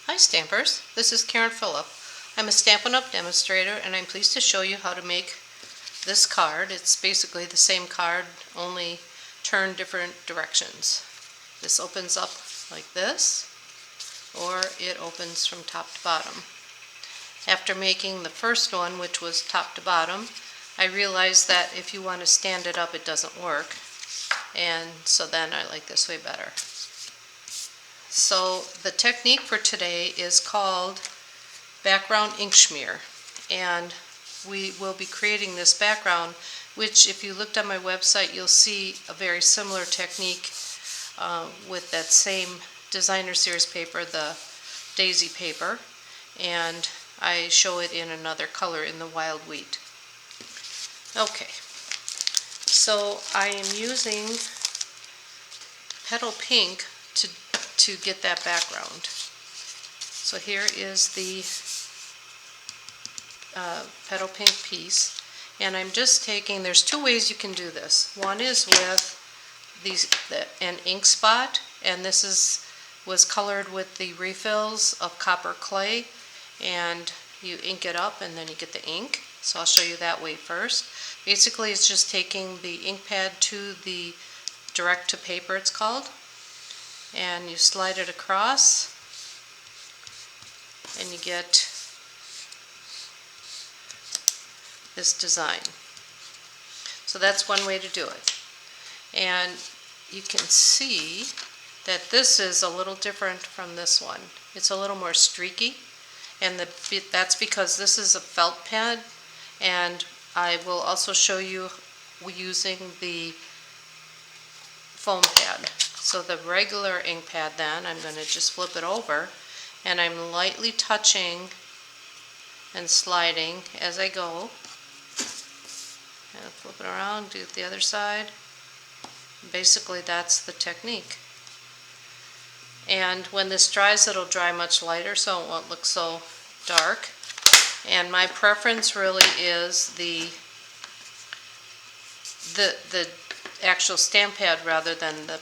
Hi Stampers, this is Karen Phillip. I'm a Stampin' Up Demonstrator and I'm pleased to show you how to make this card. It's basically the same card, only turned different directions. This opens up like this, or it opens from top to bottom. After making the first one, which was top to bottom, I realized that if you want to stand it up it doesn't work, and so then I like this way better. So the technique for today is called background ink smear, and we will be creating this background, which if you looked on my website you'll see a very similar technique with that same designer series paper, the daisy paper, and I show it in another color in the wild wheat. Okay, so I am using petal pink to get that background. So here is the petal pink piece, and I'm just taking, there's two ways you can do this. One is with an ink spot, and this was colored with the refills of copper clay, and you ink it up and then you get the ink. So I'll show you that way first. Basically it's just taking the ink pad to the direct to paper, it's called, and you slide it across and you get this design. So that's one way to do it. And you can see that this is a little different from this one. It's a little more streaky, and that's because this is a felt pad, and I will also show you using the foam pad. So the regular ink pad, then I'm going to just flip it over, and I'm lightly touching and sliding as I go. And flip it around, do it the other side. Basically that's the technique. And when this dries it'll dry much lighter, so it won't look so dark. And my preference really is the actual stamp pad rather than the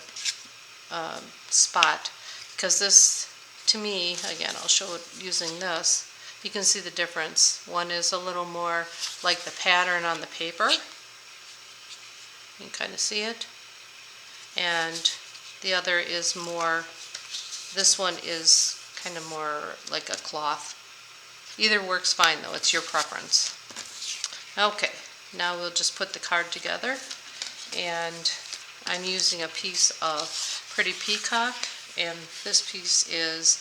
spot, because this, to me, again I'll show it using this, you can see the difference. One is a little more like the pattern on the paper, you can kind of see it, and the other is more, this one is kind of more like a cloth. Either works fine though, it's your preference. Okay, now we'll just put the card together, and I'm using a piece of Pretty Peacock, and this piece is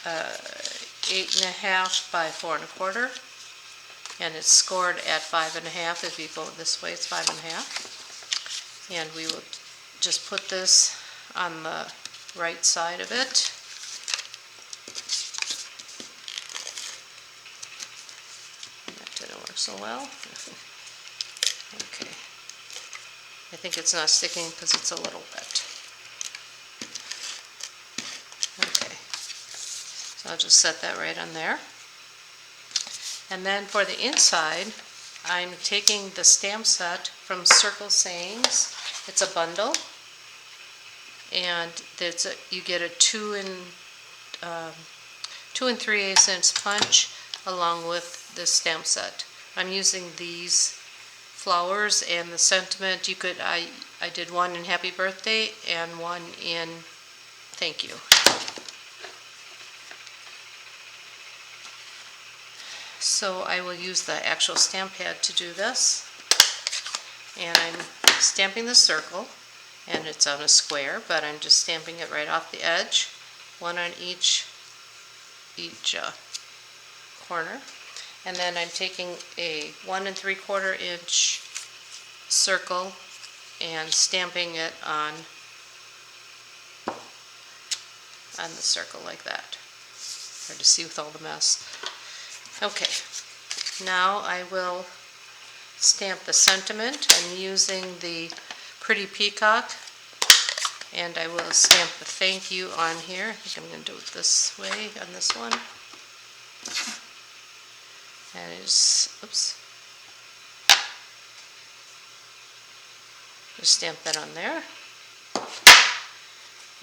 8.5 by 4 1/4, and it's scored at 5.5. If you go this way it's 5.5, and we will just put this on the right side of it. That didn't work so well. Okay, I think it's not sticking because it's a little wet. Okay, so I'll just set that right on there. And then for the inside, I'm taking the stamp set from Circle Sayings. It's a bundle, and you get a 2 3/8 inch punch along with this stamp set. I'm using these flowers and the sentiment. You could, I did one in Happy Birthday and one in Thank You. So I will use the actual stamp pad to do this, and I'm stamping the circle, and it's on a square, but I'm just stamping it right off the edge, one on each corner. And then I'm taking a 1 3/4 inch circle and stamping it on the circle like that. Hard to see with all the mess. Okay, now I will stamp the sentiment. I'm using the Pretty Peacock, and I will stamp the thank you on here. I think I'm going to do it this way on this one. And it's, oops, just stamp that on there,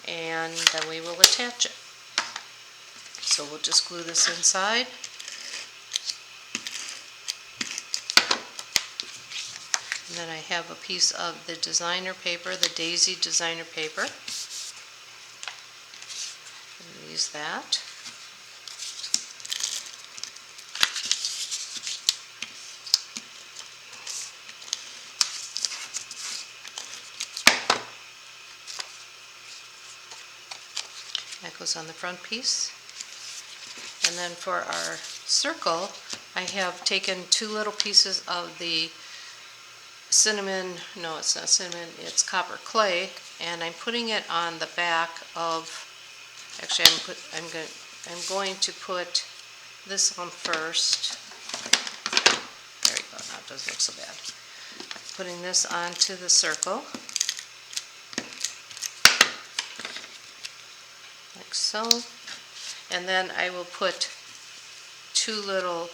and then we will attach it. So we'll just glue this inside. And then I have a piece of the designer paper, the daisy designer paper. Use that. That goes on the front piece. And then for our circle, I have taken 2 little pieces of the cinnamon, no it's not cinnamon, it's copper clay, and I'm putting it on the back of, actually I'm going to put this on first. There we go, now it doesn't look so bad. Putting this onto the circle, like so, and then I will put 2 little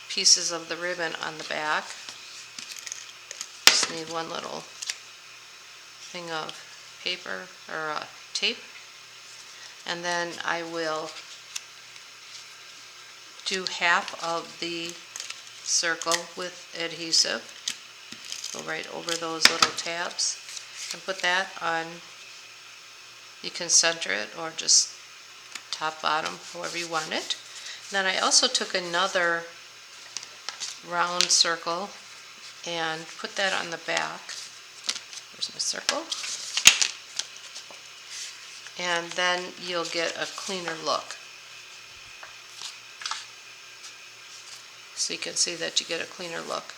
pieces of the ribbon on the back. Just need 1 little thing of paper or tape, and then I will do half of the circle with adhesive, go right over those little tabs, and put that on. You can center it or just top bottom, however you want it. Then I also took another round circle and put that on the back. There's my circle. And then you'll get a cleaner look. So you can see that you get a cleaner look.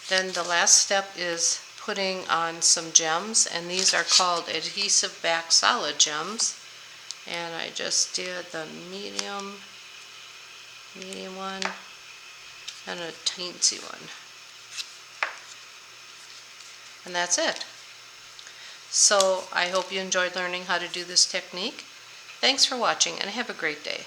Then the last step is putting on some gems, and these are called adhesive back solid gems. And I just did the medium one, and a teensy one. And that's it. So I hope you enjoyed learning how to do this technique. Thanks for watching, and have a great day.